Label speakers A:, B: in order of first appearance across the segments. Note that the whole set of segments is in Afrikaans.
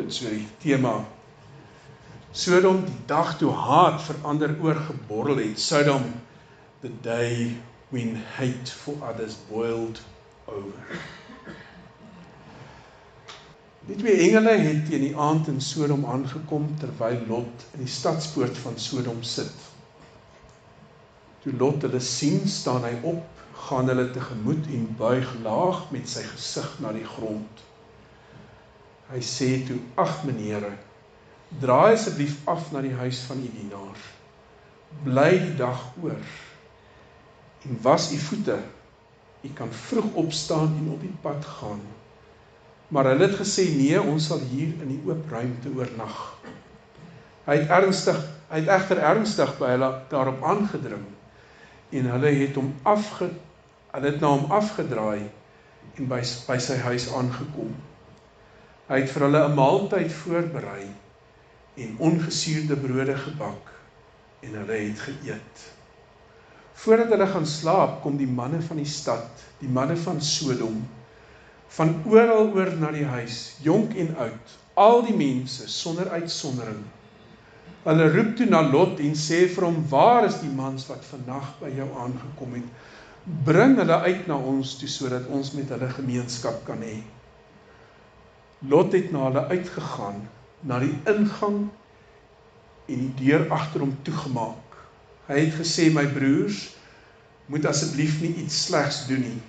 A: so die tema. Sodom, die dag toe haat verander oorgeborrel het. Sodom, the day when hate for others boiled over. Die twee engele het teen die aand in Sodom aangekom, terwyl Lot in die stadspoort van Sodom sit. Toe Lot hulle sien, staan hy op, gaan hulle tegemoet en buig laag met sy gesig na die grond. Hy sê toe, ag menere, draai asseblief af na die huis van die dienaar. Bly die dag oor en was u voete. U kan vroeg opstaan en op die pad gaan. Maar hulle het gesê, nee, ons sal hier in die oop ruimte oornag. Hy het egter ernstig by hulle daarop aangedring en hulle het na hom afgedraai en by sy huis aangekom. Hy het vir hulle 'n maaltyd voorberei en ongesuurde brode gebak en hulle het geëet. Voordat hulle gaan slaap, kom die manne van die stad, die manne van Sodom, van oral oor na die huis, jonk en oud, al die mense, sonder uitsondering. Hulle roep toe na Lot en sê vir hom, waar is die mans wat vandag by jou aangekom het? Bring hulle uit na ons toe, sodat ons met hulle gemeenskap kan hê. Lot het na hulle uitgegaan, na die ingang en die deur agter hom toegemaak. Hy het gesê, my broers, moet asseblief nie iets slegs doen nie.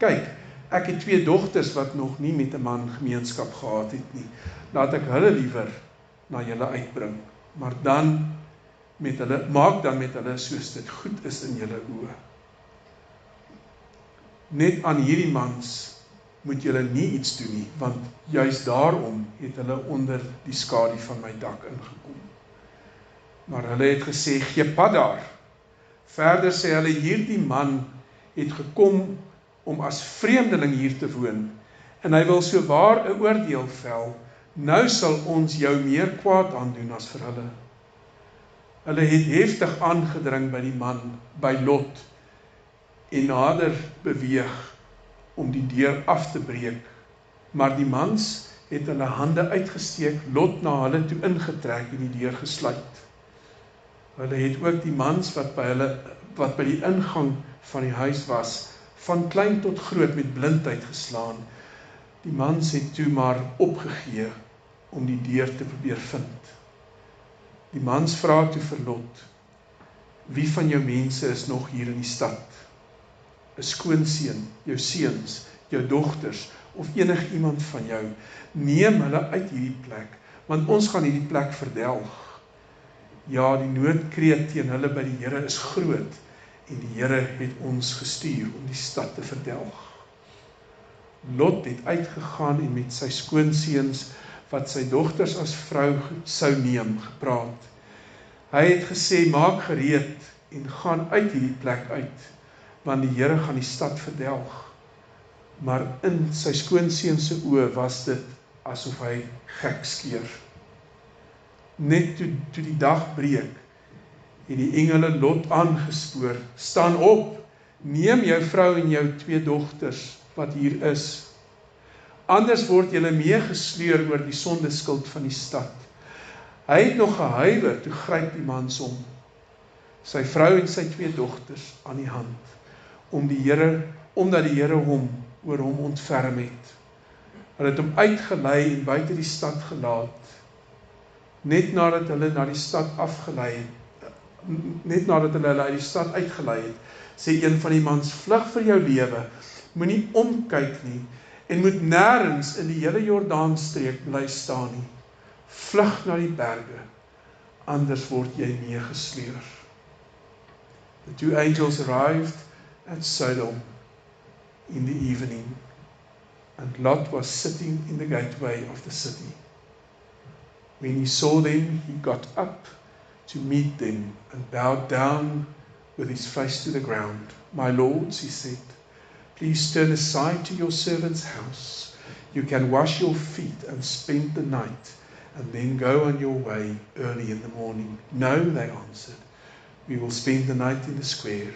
A: Kyk, ek het 2 dogters wat nog nie met 'n man gemeenskap gehad het nie. Laat ek hulle liewer na julle uitbring, maar maak dan met hulle soos dit goed is in julle oë. Net aan hierdie mans moet julle nie iets doen nie, want juis daarom het hulle onder die skadu van my dak ingekom. Maar hulle het gesê, gee pad daar. Verder sê hulle, hierdie man het gekom om as vreemdeling hier te woon, en hy wil so waar 'n oordeel vel, nou sal ons jou meer kwaad aandoen as vir hulle. Hulle het heftig aangedring by die man, by Lot, en nader beweeg om die deur af te breek, maar die mans het hulle hande uitgesteek, Lot na hulle toe ingetrek en die deur gesluit. Hulle het ook die mans wat by die ingang van die huis was, van klein tot groot met blindheid geslaan. Die mans het toe maar opgegee om die deur te probeer vind. Die mans vra toe vir Lot, wie van jou mense is nog hier in die stad? 'n skoonseun, jou seuns, jou dogters, of enig iemand van jou, neem hulle uit hierdie plek, want ons gaan hierdie plek verdelg. Ja, die noodkreet teen hulle by die Here is groot, en die Here het ons gestuur om die stad te verdelg. Lot het uitgegaan en met sy skoonseuns, wat sy dogters as vrou sou neem, gepraat. Hy het gesê, maak gereed en gaan uit hierdie plek uit, want die Here gaan die stad verdelg. Maar in sy skoonseuns se oë was dit asof hy gek skeer. Net toe die dag breek, het die engele Lot aangespoor, staan op, neem jou vrou en jou 2 dogters wat hier is. Anders word julle meegesleur oor die sondeskuld van die stad. Hy het nog gehuiwer, toe gryp die mans hom, sy vrou en sy 2 dogters aan die hand, omdat die Here hom oor hom ontferm het. Hulle het hom uitgelei en buite die stad gelaat. Net nadat hulle uit die stad uitgelei het, sê een van die mans, vlug vir jou lewe, moenie omkyk nie, en moet nêrens in die hele Jordaanstreek bly staan nie. Vlug na die berge, anders word jy meegesleur. The 2 angels arrived at Sodom in the evening, and Lot was sitting in the gateway of the city. When he saw them, he got up to meet them and bowed down with his face to the ground. My lords, he said, please turn aside to your servant's house. You can wash your feet and spend the night, and then go on your way early in the morning. No, they answered, we will spend the night in the square.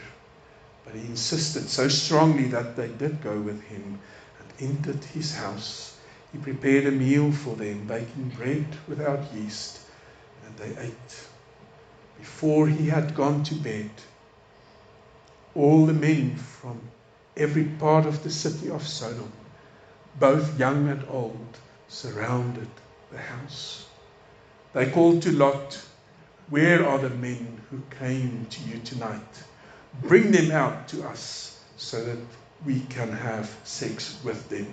A: But he insisted so strongly that they did go with him and entered his house. He prepared a meal for them, baking bread without yeast, and they ate. Before he had gone to bed, all the men from every part of the city of Sodom, both young and old, surrounded the house. They called to Lot, "Where are the men who came to you tonight? Bring them out to us so that we can have sex with them."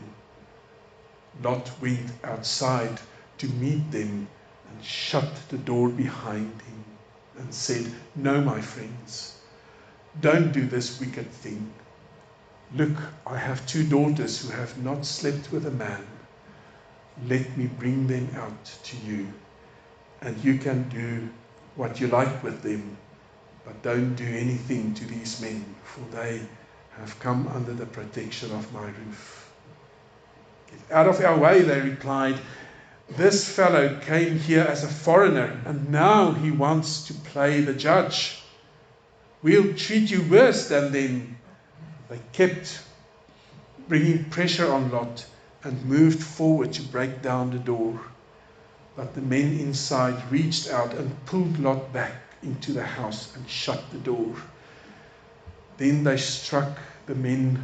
A: Lot went outside to meet them and shut the door behind him and said, "No, my friends, don't do this wicked thing. Look, I have 2 daughters who have not slept with a man. Let me bring them out to you, and you can do what you like with them, but don't do anything to these men, for they have come under the protection of my roof." "Get out of our way," they replied. "This fellow came here as a foreigner, and now he wants to play the judge. We'll treat you worse than them." They kept bringing pressure on Lot and moved forward to break down the door. But the men inside reached out and pulled Lot back into the house and shut the door. Then they struck the men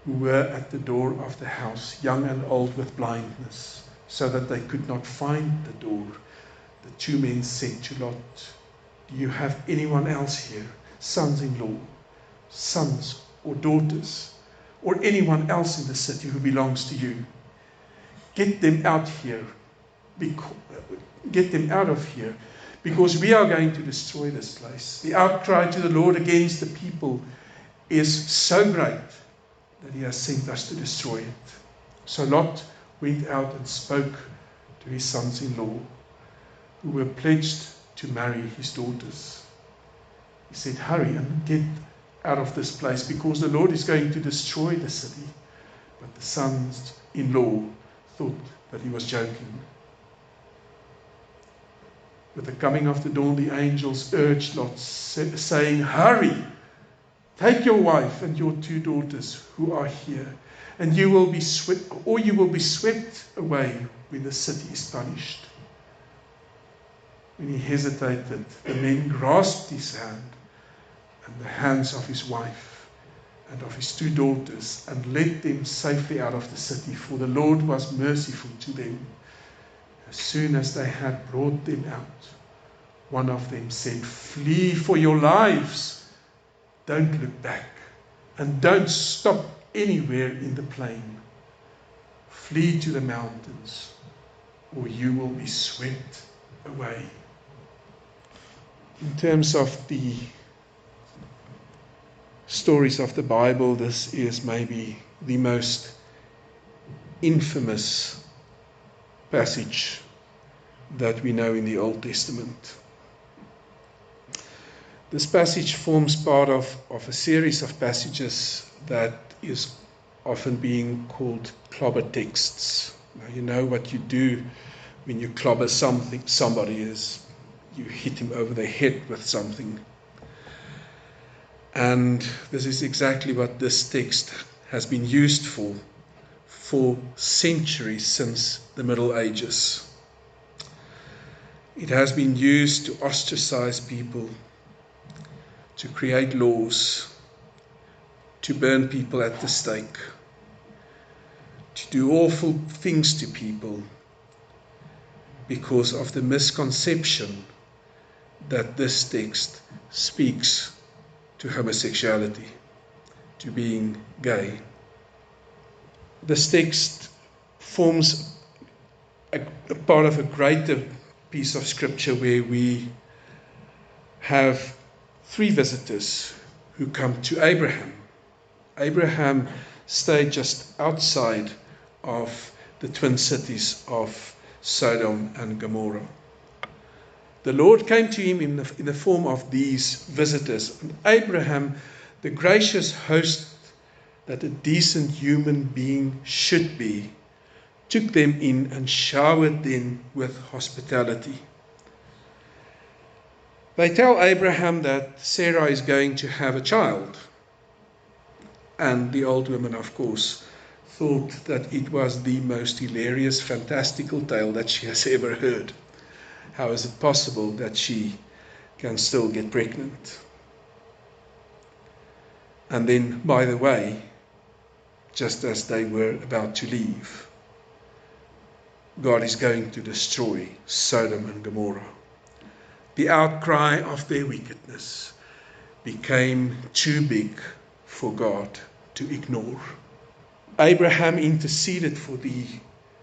A: who were at the door of the house, young and old, with blindness, so that they could not find the door. The 2 men said to Lot, "Do you have anyone else here, sons-in-law, sons or daughters, or anyone else in the city who belongs to you? Get them out here. Get them out of here, because we are going to destroy this place. The outcry to the Lord against the people is so great that he has sent us to destroy it." So Lot went out and spoke to his sons-in-law, who were pledged to marry his daughters. He said, "Hurry and get out of this place, because the Lord is going to destroy the city." But the sons-in-law thought that he was joking. With the coming of the dawn, the angels urged Lot, saying, "Hurry, take your wife and your 2 daughters who are here, and you will be swept away when the city is punished." When he hesitated, the men grasped his hand and the hands of his wife and of his 2 daughters and led them safely out of the city, for the Lord was merciful to them. As soon as they had brought them out, one of them said, "Flee for your lives. Don't look back, and don't stop anywhere in the plain. Flee to the mountains, or you will be swept away." In terms of the stories of the Bible, this is maybe the most infamous passage that we know in the Old Testament. This passage forms part of a series of passages that is often being called clobber texts. Now, you know what you do when you clobber somebody is you hit him over the head with something. And this is exactly what this text has been used for centuries since the Middle Ages. It has been used to ostracize people, to create laws, to burn people at the stake, to do awful things to people because of the misconception that this text speaks to homosexuality, to being gay. This text forms a part of a greater piece of scripture where we have 3 visitors who come to Abraham. Abraham stayed just outside of the twin cities of Sodom and Gomorrah. The Lord came to him in the form of these visitors. And Abraham, the gracious host that a decent human being should be, took them in and showered them with hospitality. They tell Abraham that Sarah is going to have a child. And the old woman, of course, thought that it was the most hilarious, fantastical tale that she has ever heard. How is it possible that she can still get pregnant? And then, by the way, just as they were about to leave, God is going to destroy Sodom and Gomorrah. The outcry of their wickedness became too big for God to ignore. Abraham interceded for the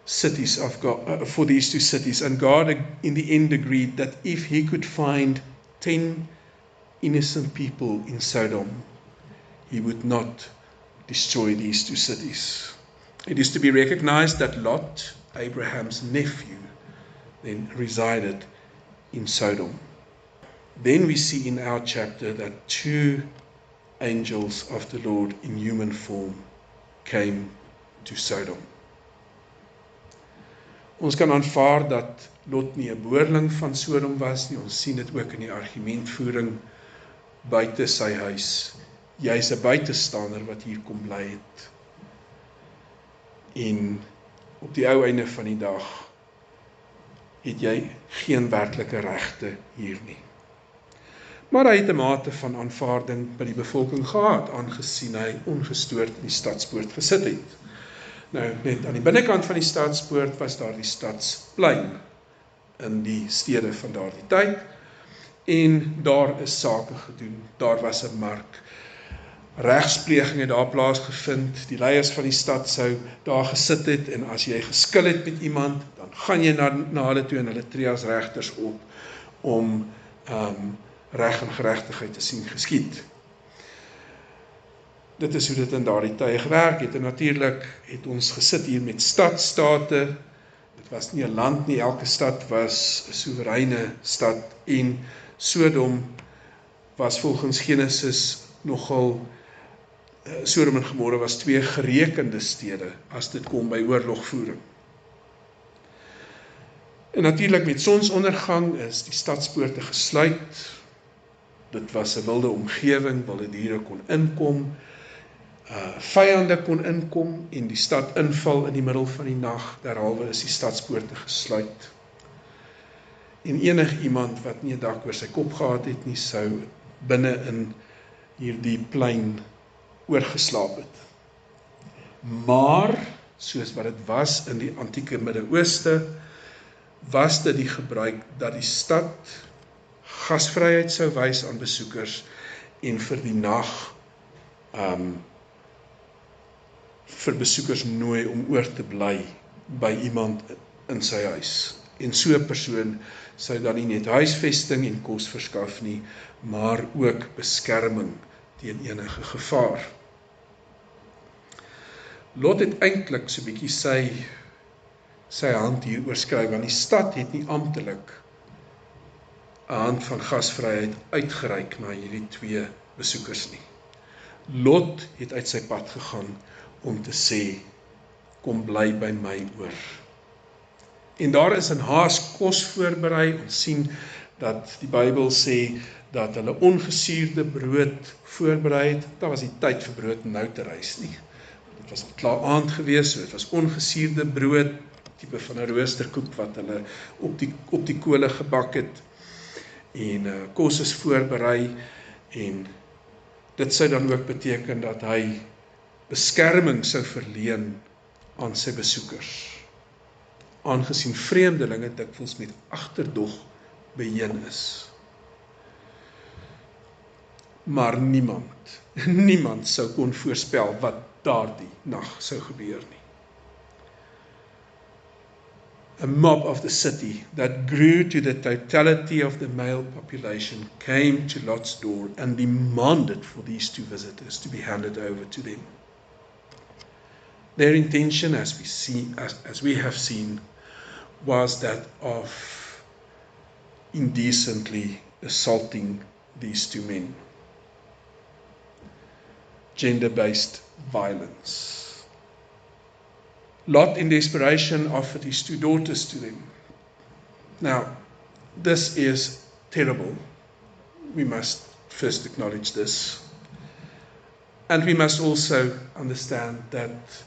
A: cities of God, for these two cities, and God in the end agreed that if he could find 10 innocent people in Sodom, he would not destroy these two cities. It is to be recognized that Lot, Abraham's nephew, then resided in Sodom. Then we see in our chapter that 2 angels of the Lord in human form came to Sodom. Ons kan aanvaar dat Lot nie 'n boerling van Sodom was nie. Ons sien dit ook in die argumentvoering buite sy huis. Jy's 'n buitestander wat hier kom bly het. En op die ou einde van die dag het jy geen werklike regte hier nie. Maar hy het 'n mate van aanvaarding by die bevolking gehad, aangesien hy ongestoord in die stadspoort gesit het. Nou, net aan die binnekant van die stadspoort was daar die stadsplein in die stede van daardie tyd, en daar is sake gedoen, daar was 'n mark. Regspleging het daar plaasgevind, die leiers van die stad sou daar gesit het, en as jy geskil het met iemand, dan gaan jy na hulle toe en hulle tree as regters op om reg en geregtigheid te sien geskied. Dit is hoe dit in daardie tye gewerk het, en natuurlik het ons gesit hier met stadsstate. Dit was nie 'n land nie, elke stad was 'n soewereine stad, en Sodom was volgens Genesis nogal, Sodom en Gomorra was 2 gerekende stede as dit kom by oorlogvoering. En natuurlik met sonsondergang is die stadspoorte gesluit. Dit was 'n wilde omgewing, wilde diere kon inkom, vyande kon inkom en die stad inval in die middel van die nag, derhalwe is die stadspoorte gesluit. En enig iemand wat nie 'n dak oor sy kop gehad het nie, sou binne in hierdie plein oorgeslaap het. Maar, soos wat dit was in die antieke Midde-Ooste, was dit die gebruik dat die stad gasvryheid sou wys aan besoekers en vir die nag vir besoekers nooi om oor te bly by iemand in sy huis. En so 'n persoon sou dan nie net huisvesting en kos verskaf nie, maar ook beskerming teen enige gevaar. Lot het eintlik so 'n bietjie sy hand hier oorskryf, want die stad het nie amptelik 'n hand van gasvryheid uitgereik na hierdie 2 besoekers nie. Lot het uit sy pad gegaan om te sê, kom bly by my oor. En daar is in haas kos voorberei. Ons sien dat die Bybel sê dat hulle ongesuurde brood voorberei het. Daar was die tyd vir brood nou te rys nie. Dit was al klaar aand gewees, so dit was ongesuurde brood, tipe van 'n roosterkoek wat hulle op die kole gebak het. En kos is voorberei, en dit sou dan ook beteken dat hy beskerming sou verleen aan sy besoekers, aangesien vreemdelinge dikwels met agterdog beheen is. Maar niemand sou kon voorspel wat daardie nag sou gebeur nie. A mob of the city that grew to the totality of the male population came to Lot's door and demanded for these 2 visitors to be handed over to them. Their intention, as we have seen, was that of indecently assaulting these 2 men. Gender-based violence. Lot, in desperation, offered his 2 daughters to them. Now, this is terrible. We must first acknowledge this. And we must also understand that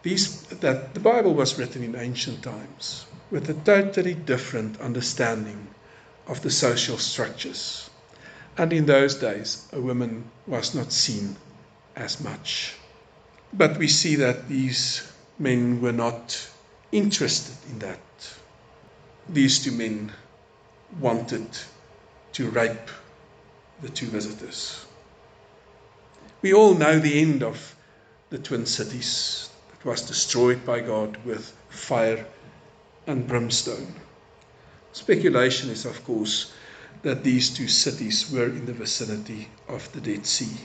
A: that the Bible was written in ancient times with a totally different understanding of the social structures. And in those days, a woman was not seen as much. But we see that these men were not interested in that. These two men wanted to rape the two visitors. We all know the end of the twin cities that was destroyed by God with fire and brimstone. Speculation is, of course, that these two cities were in the vicinity of the Dead Sea.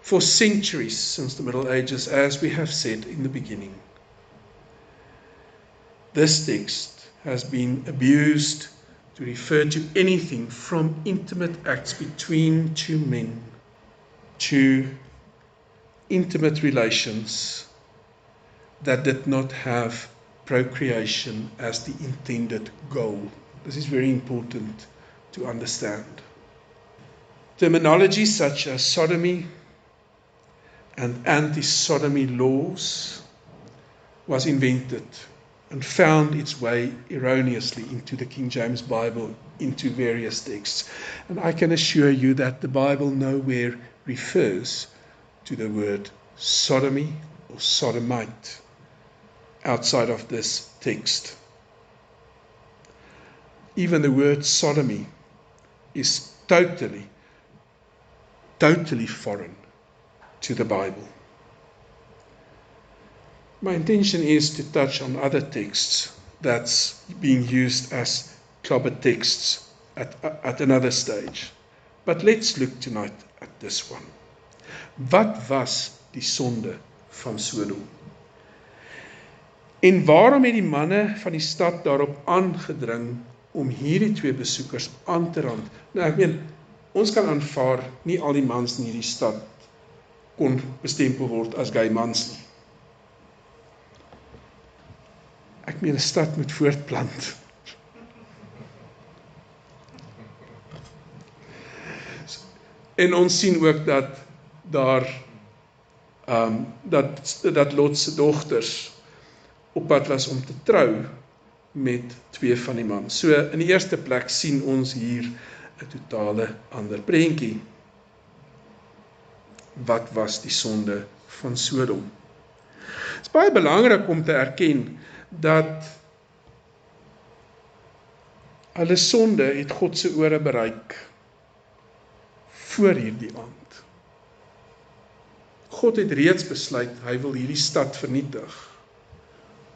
A: For centuries since the Middle Ages, as we have said in the beginning, this text has been abused to refer to anything from intimate acts between two men to intimate relations that did not have procreation as the intended goal. This is very important to understand. Terminology such as sodomy and anti-sodomy laws was invented and found its way erroneously into the King James Bible, into various texts. And I can assure you that the Bible nowhere refers to the word sodomy or sodomite outside of this text. Even the word sodomy is totally foreign to the Bible. My intention is to touch on other texts that's being used as clobber texts at another stage. But let's look tonight at this one. Wat was die sonde van Sodom? En waarom het die manne van die stad daarop aangedring om hierdie twee besoekers aan te rand? Nou ek meen, ons kan aanvaar nie al die mans in hierdie stad kon bestempel word as gay mans nie. Ek meen, 'n stad moet voortplant. En ons sien ook dat daar dat Lot se dogters op pad was om te trou met twee van die mans. So in die eerste plek sien ons hier 'n totale ander prentjie. Wat was die sonde van Sodom? Het is baie belangrik om te erken dat hulle sonde het God se ore bereik voor hierdie aand. God het reeds besluit, hy wil hierdie stad vernietig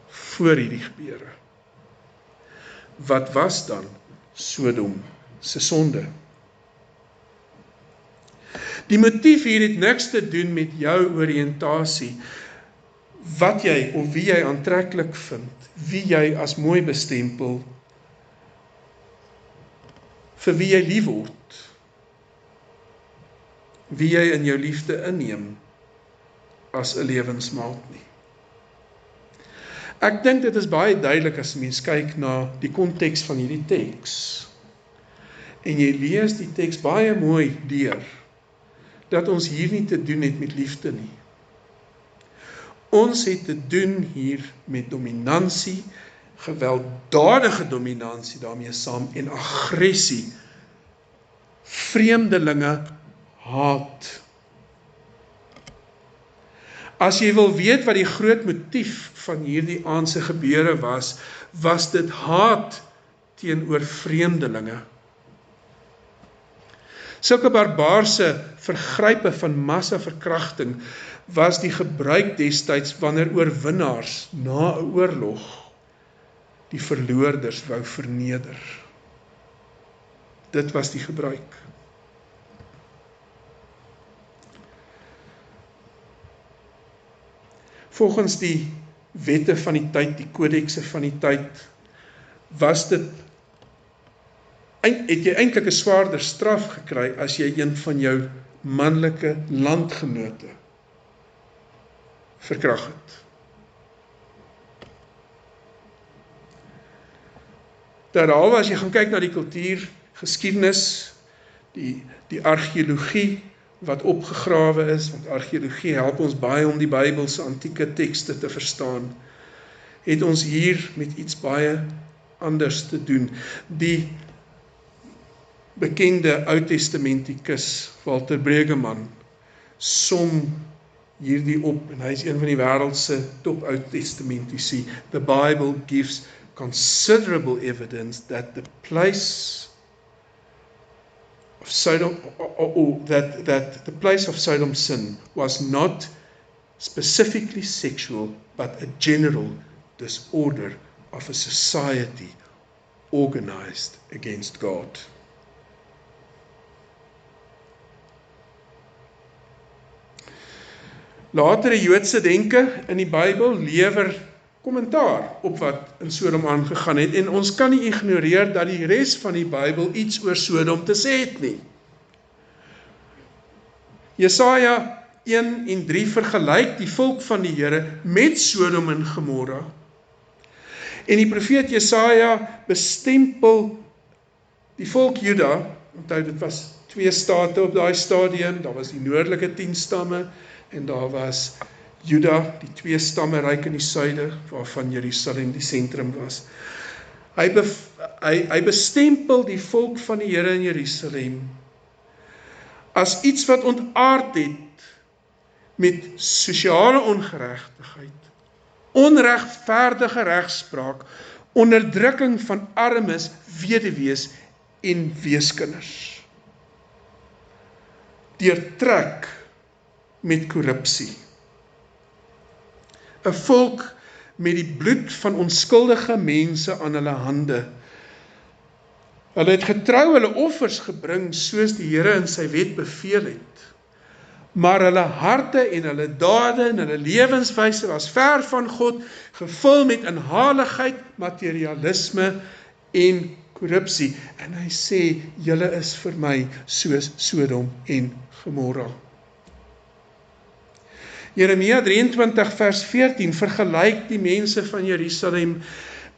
A: voor hierdie gebeure. Wat was dan Sodom se sonde? Die motief hier het niks te doen met jou oriëntasie, wat jy of wie jy aantreklik vind, wie jy as mooi bestempel, vir wie jy lief word, wie jy in jou liefde inneem as 'n lewensmaat nie. Ek dink dit is baie duidelik as mens kyk na die konteks van hierdie teks. En jy lees die teks baie mooi deur, dat ons hier nie te doen het met liefde nie. Ons het te doen hier met dominansie, gewelddadige dominansie daarmee saam en aggressie, vreemdelinge haat. As jy wil weet wat die groot motief van hierdie aandse gebeure was dit haat teenoor vreemdelinge. Sulke barbaarse vergrype van massaverkrachting was die gebruik destyds wanneer oorwinnaars na 'n oorlog die verloorders wou verneder. Dit was die gebruik. Volgens die wette van die tyd, die kodekse van die tyd, het jy eintlik 'n swaarder straf gekry as jy een van jou manlike landgenote verkragt het. Derhalwe as jy gaan kyk na die kultuur, geskiedenis, die argeologie, wat opgegrawe is, want argeologie help ons baie om die Bybelse antieke tekste te verstaan, het ons hier met iets baie anders te doen. Die bekende Oud-testamentikus Walter Bregeman som hierdie op, en hy is een van die wêreldse top Oud-testamentici. The Bible gives considerable evidence that the place of Sodom, or that the place of Sodom's sin was not specifically sexual, but a general disorder of a society organized against God. Latere Joodse denke in die Bybel lewer kommentaar op wat in Sodom aangegaan het, en ons kan nie ignoreer dat die res van die Bybel iets oor Sodom te sê het nie. Jesaja 1 en 3 vergelyk die volk van die Here met Sodom en Gomorra. En die profeet Jesaja bestempel die volk Juda, onthou dit was 2 state op daai stadium, daar was die noordelike 10 stamme, en daar was Juda, die 2 stamme ryk in die suide, waarvan Jerusalem die sentrum was. Hy bestempel die volk van die Here in Jerusalem as iets wat ontaard het met sosiale ongeregtigheid, onregverdige regspraak, onderdrukking van armes, weduwees en weeskinders. Deurtrek met korrupsie. 'n volk met die bloed van onskuldige mense aan hulle hande. Hulle het getrou hulle offers gebring soos die Here in sy wet beveel het. Maar hulle harte en hulle dade en hulle lewenswyse was ver van God, gevul met inhaligheid, materialisme en korrupsie. En hy sê, julle is vir my soos Sodom en Gomorra. Jeremia 23 vers 14 vergelyk die mense van Jerusalem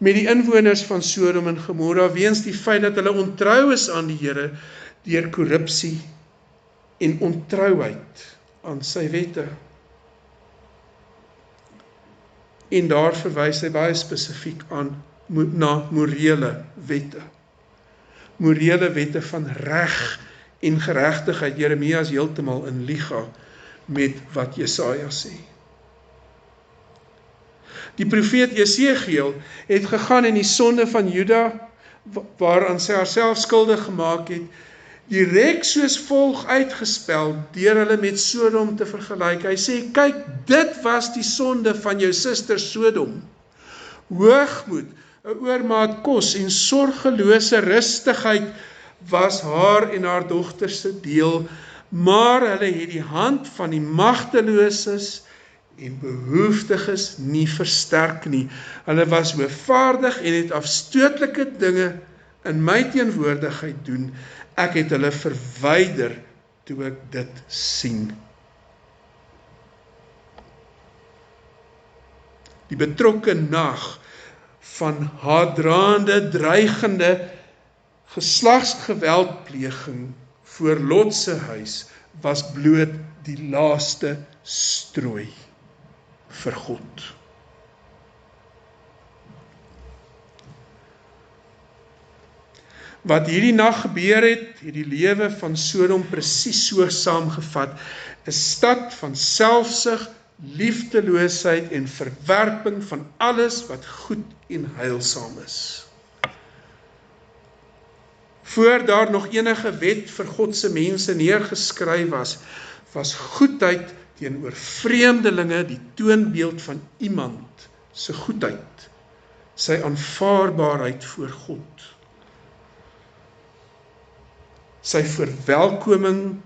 A: met die inwoners van Sodom en Gomorra weens die feit dat hulle ontrou is aan die Here deur korrupsie en ontrouheid aan sy wette. En daar verwys hy baie spesifiek na morele wette. Morele wette van reg en geregtigheid. Jeremia is heeltemal in liga met wat Jesaja sê. Die profeet Jesegiel het gegaan en die sonde van Juda, waaraan sy haarself skuldig gemaak het, direk soos volg uitgespel, deur hulle met Sodom te vergelyk. Hy sê, kyk, dit was die sonde van jou suster Sodom. Hoogmoed, 'n oormaat kos en sorgelose rustigheid was haar en haar dogters se deel, maar hulle het die hand van die magteloses en behoeftiges nie versterk nie. Hulle was hoogvaardig en het afstootlike dinge in my teenwoordigheid doen. Ek het hulle verwyder toe ek dit sien. Die betrokke nag van haatdraande, dreigende geslagsgeweldpleging voor Lot se huis was bloot die laaste strooi vir God. Wat hierdie nag gebeur het die lewe van Sodom presies so saamgevat, 'n stad van selfsug, liefdeloosheid en verwerping van alles wat goed en heilsaam is. Voor daar nog enige wet vir God se mense neergeskryf was goedheid teenoor vreemdelinge die toonbeeld van iemand se goedheid, sy aanvaarbaarheid voor God. Sy verwelkoming,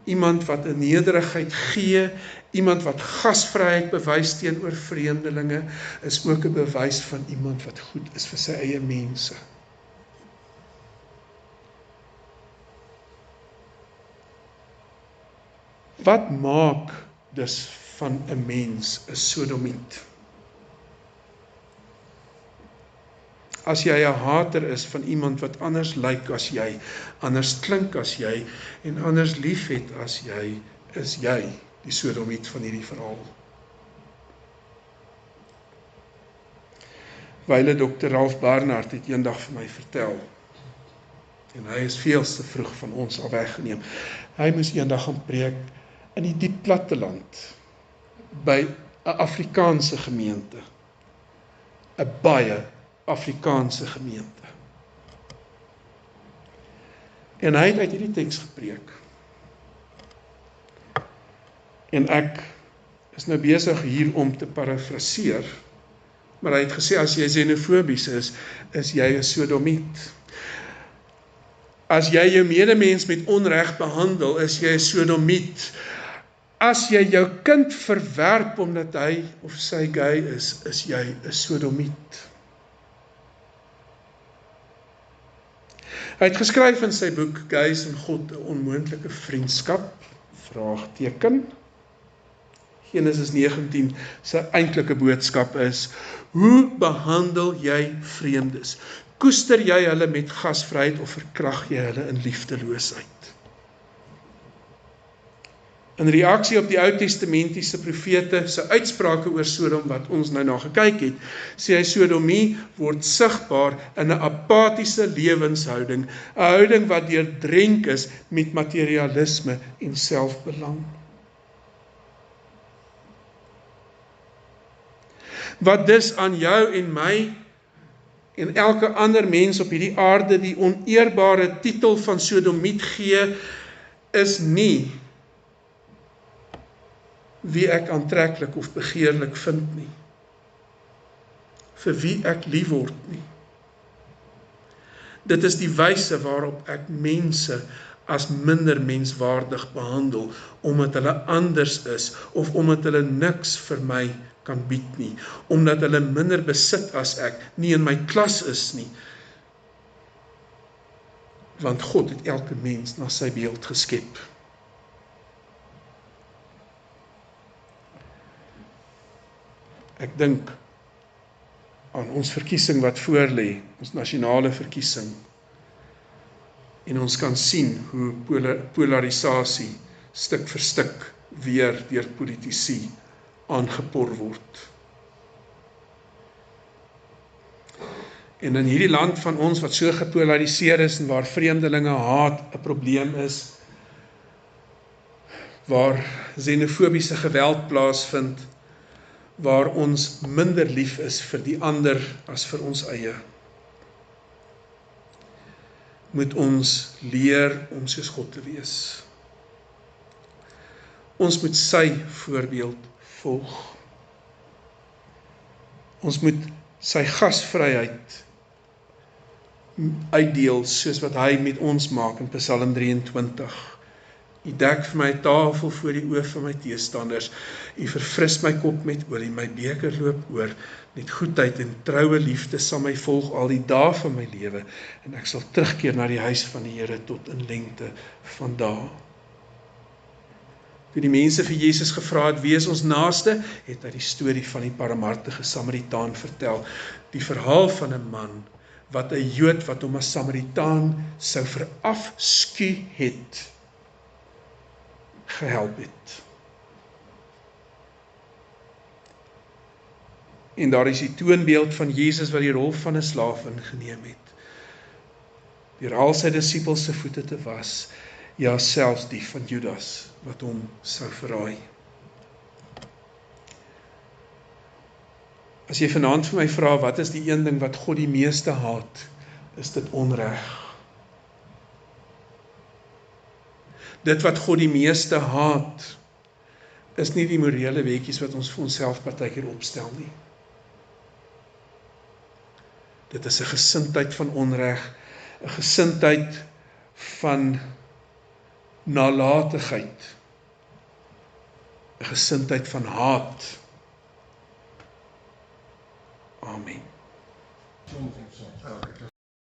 A: iemand wat in nederigheid gee, iemand wat gasvryheid bewys teenoor vreemdelinge, is ook 'n bewys van iemand wat goed is vir sy eie mense. Wat maak dus van 'n mens 'n sodomiet? as jy 'n hater is van iemand wat anders lyk as jy, anders klink as jy en anders liefhet as jy, is jy die sodomiet van hierdie verhaal. Wyle Dr. Ralph Barnard het eendag vir my vertel, en hy is veels te vroeg van ons al weggeneem. Hy moes eendag gaan preek in die diep platteland, by 'n Afrikaanse gemeente, 'n baie Afrikaanse gemeente. En hy het uit hierdie teks gepreek. En ek is nou besig hier om te parafraseer, maar hy het gesê, as jy xenofobies is jy 'n sodomiet. As jy jou medemens met onreg behandel, is jy 'n sodomiet. As jy jou kind verwerp omdat hy of sy gay is jy 'n sodomiet. Hy het geskryf in sy boek Gays en God, 'n onmoontlike vriendskap, vraagteken. Genesis 19 sy eintlike boodskap is: hoe behandel jy vreemdes? Koester jy hulle met gasvryheid of verkrag jy hulle in liefdeloosheid? In reaksie op die Ou Testamentiese profete se uitsprake oor Sodom wat ons nou na gekyk het, sê hy sodomie word sigbaar in 'n apatiese lewenshouding, 'n houding wat deurdrenk is met materialisme en selfbelang. Wat dus aan jou en my en elke ander mens op hierdie aarde die oneerbare titel van sodomiet gee, is nie wie ek aantreklik of begeerlik vind nie, vir wie ek lief word nie. Dit is die wyse waarop ek mense as minder menswaardig behandel, omdat hulle anders is, of omdat hulle niks vir my kan bied nie, omdat hulle minder besit as ek, nie in my klas is nie. Want God het elke mens na sy beeld geskep. Ek dink aan ons verkiesing wat voorlê, ons nasionale verkiesing, en ons kan sien hoe polarisasie stuk vir stuk weer deur politici aangepor word. En in hierdie land van ons wat so gepolariseer is en waar vreemdelinge haat 'n probleem is, waar xenofobiese geweld plaasvind, waar ons minder lief is vir die ander as vir ons eie, moet ons leer om soos God te wees. Ons moet sy voorbeeld volg. Ons moet sy gasvryheid uitdeel soos wat hy met ons maak in Psalm 23. U dek vir my 'n tafel voor die oë van my teestanders. U verfris my kop met olie, my beker loop oor. Met goedheid en troue liefde sal my volg al die dae van my lewe, en ek sal terugkeer na die huis van die Here tot in lengte van dae. Toe die mense vir Jesus gevra het, wie is ons naaste, het hy die storie van die barmhartige Samaritaan vertel. Die verhaal van 'n man wat 'n Jood wat hom as Samaritaan sou verafskuw het, gehelp het. En daar is die toonbeeld van Jesus wat die rol van 'n slaaf ingeneem het, deur al sy disippels se voete te was, ja selfs die van Judas wat hom sou verraai. As jy vanaand vir my vra, wat is die een ding wat God die meeste haat, is dit onreg. Dit wat God die meeste haat, is nie die morele wetjies wat ons vir onsself partykeer opstel nie. Dit is 'n gesindheid van onreg, 'n gesindheid van nalatigheid, 'n gesindheid van haat. Amen.